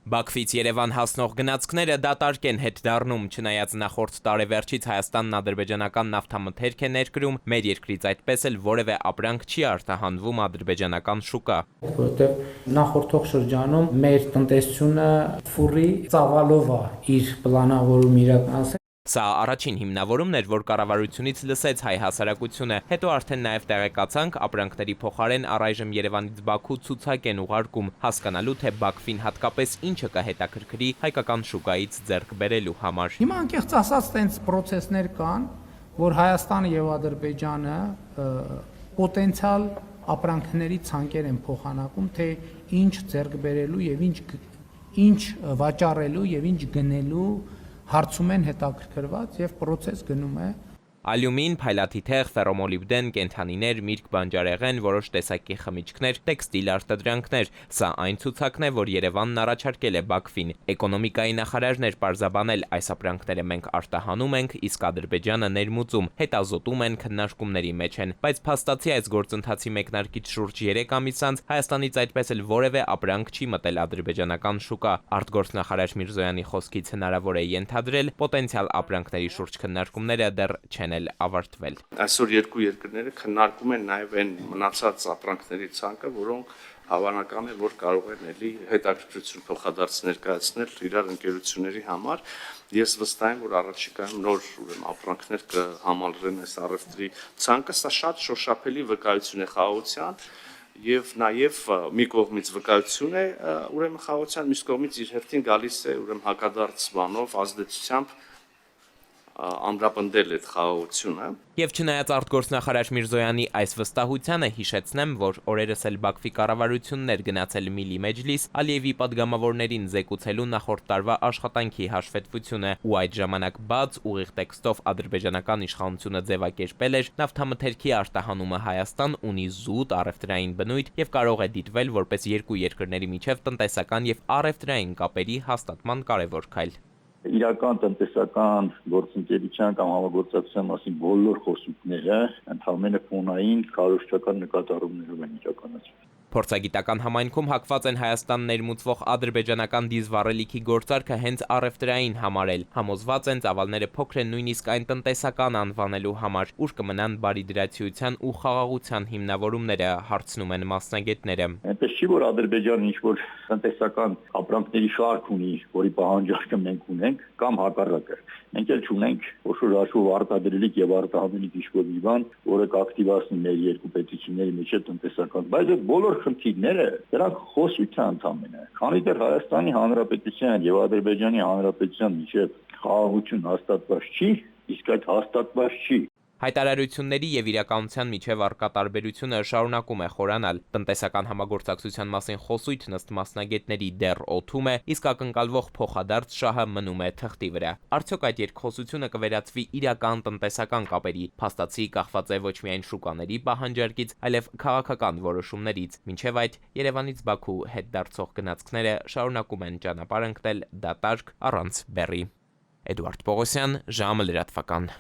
Բաքվից Երևան հասնող գնացքները դատարկ են հետ դառնում, չնայած նախորդ տարեվերջից Հայաստանն ադրբեջանական նավթամթերք է ներկրում, մեր երկրից այդպես էլ որևէ ապրանք չի արտահանվում ադրբեջանական շուկա։ Որովհետև նախորդող շրջանում մեր տնտեսությունը ֆուրի ծավալով է իր պլանավորում իրականացել։ Սա առաջին հիմնավորումն էր, որ կառավարությունից լսեց հայ հասարակությունը, հետո արդեն նաև տեղեկացանք ապրանքների փոխարեն առայժմ Երևանից Բաքու ցուցակ են ուղարկում, հասկանալու թե Բաքվին հատկապես ինչը կհետաքրքրի հայկական շուկայից ձեռք բերելու համար։ Հիմա անկեղծ ասած տենց պրոցեսներ կան, որ Հայաստանը եւ Ադրբեջանը պոտենցիալ ապրանքների ցանկեր են փոխանակում, թե ինչ ձեռք բերելու եւ ինչ վաճառելու եւ ինչ գնելու հարցում են հետաքրքրված եւ պրոցես գնում է։ Ալյումին, փայլաթիթեղ, ֆերոմոլիբդեն, կենդանիներ, միրգ, բանջարեղեն, որոշ տեսակի խմիչքներ, տեքստիլ արտադրանքներ։ Սա այն ցուցակն է, որ Երևանն առաջարկել է Բաքվին։ Էկոնոմիկայի նախարարն էր պարզաբանել, այս ապրանքները մենք արտահանում ենք, իսկ Ադրբեջանը ներմուծում, հետազոտում են, քննարկումների մեջ են։ Բայց փաստացի այս գործընթացի մեկնարկից շուրջ 3 ամիս անց Հայաստանից այդպես էլ որևէ ապրանք չի մտել ադրբեջանական շուկա։ Արտգործնախարար Միրզոյանի խոսքից հնարավոր է ենթադրել, պոտենցիալ ապրանքների շուրջ քննարկումները դեռ չեն ավարտվել։ Այսօր երկու երկրները քննարկում են նաև այն մնացած ապրանքների ցանկը, որոնք հավանական է, որ կարող են էլի հետաքրքրություն փոխադարձ ներկայացնել իրար ընկերությունների համար։ Ես վստահ եմ, որ առաջիկայում նոր ապրանքներ կհամալրեն այս առևտրի ցանկը, սա շատ շոշափելի վկայություն է խաղաղության եւ նաեւ մի կողմից վկայություն է ուրեմն խաղաղության, մյուս կողմից իր հերթին գալիս է ուրեմն հակադարձ բանով ազդեցությամբ ամրապնդել այդ խաղաղությունը։ Եվ չնայած արտգործնախարար Միրզոյանի այս վստահությանը, հիշեցնեմ, որ օրերս էլ Բաքվի կառավարությունն էր գնացել Միլի Մեջլիս Ալիևի падգամավորներին զեկուցելու նախորդ տարվա աշխատանքի հաշվետվությունը, ու այդ ժամանակ բաց ուղիղ տեքստով ադրբեջանական իշխանությունը ձևակերպել էր նավթամթերքի արտահանումը Հայաստան ունի զուտ առևտրային բնույթ եւ կարող է դիտվել որպես երկու երկրների միջև տնտեսական եւ առևտրային կապերի հաստատման կարևոր քայլ։ Իրական տնտեսական գործընկերության կամ համագործակցության մասին բոլոր խոսունքները ընդհանրապես ֆոնային կարողական նկատառումներով են իրականացվում։ Փորձագիտական համայնքում հակված են Հայաստան ներմուծվող ադրբեջանական դիզվառելիքի գործարքը հենց առևտրային համարել։ Համոզված են ծավալները փոքր են նույնիսկ այն տնտեսական անվանելու համար, ուր կմնան բարիդրացիության ու խաղաղության հիմնավորումները, հարցնում են մասնագետները։ Այնպես չի, որ Ադրբեջանը ինչ-որ տնտեսական ապրանքների շարք ունի, որի պահանջարկը մենք ունենք, կամ հակառակը։ Մենք էլ չունենք որ հաշվով արտադրելիք եւ արտահանելիք ինչ-որ մի բան, որը կակտիվացնի մեր երկու պետությունների միջև տնտեսական, բայց այդ բոլոր խնդիրները դրանք խոսության ընդամենը։ Քանի դեռ Հայաստանի Հանրապետության եւ Ադրբեջանի Հանրապետության միջև խաղաղություն հաստատված չի, իսկ այդ հաստատված չի։ Հայտարարությունների եւ իրականության միջև առկա տարբերությունը շարունակում է խորանալ։ Տնտեսական համագործակցության մասին խոսույթն ըստ մասնագետների դեռ օդում է, իսկ ակնկալվող փոխադարձ շահը մնում է թղթի վրա։ Արդյոք այդ երկխոսությունը կվերածվի իրական տնտեսական կապերի, փաստացի կախված է ոչ միայն շուկաների պահանջարկից, այլև քաղաքական որոշումներից։ Մինչև այդ Երևանից Բաքու հետ դարձող գնացքները շարունակում են ճանապարհ ընկնել դատարկ առանց բեռի։ Էդուարդ Պողոսյան, ժամը լրատվական։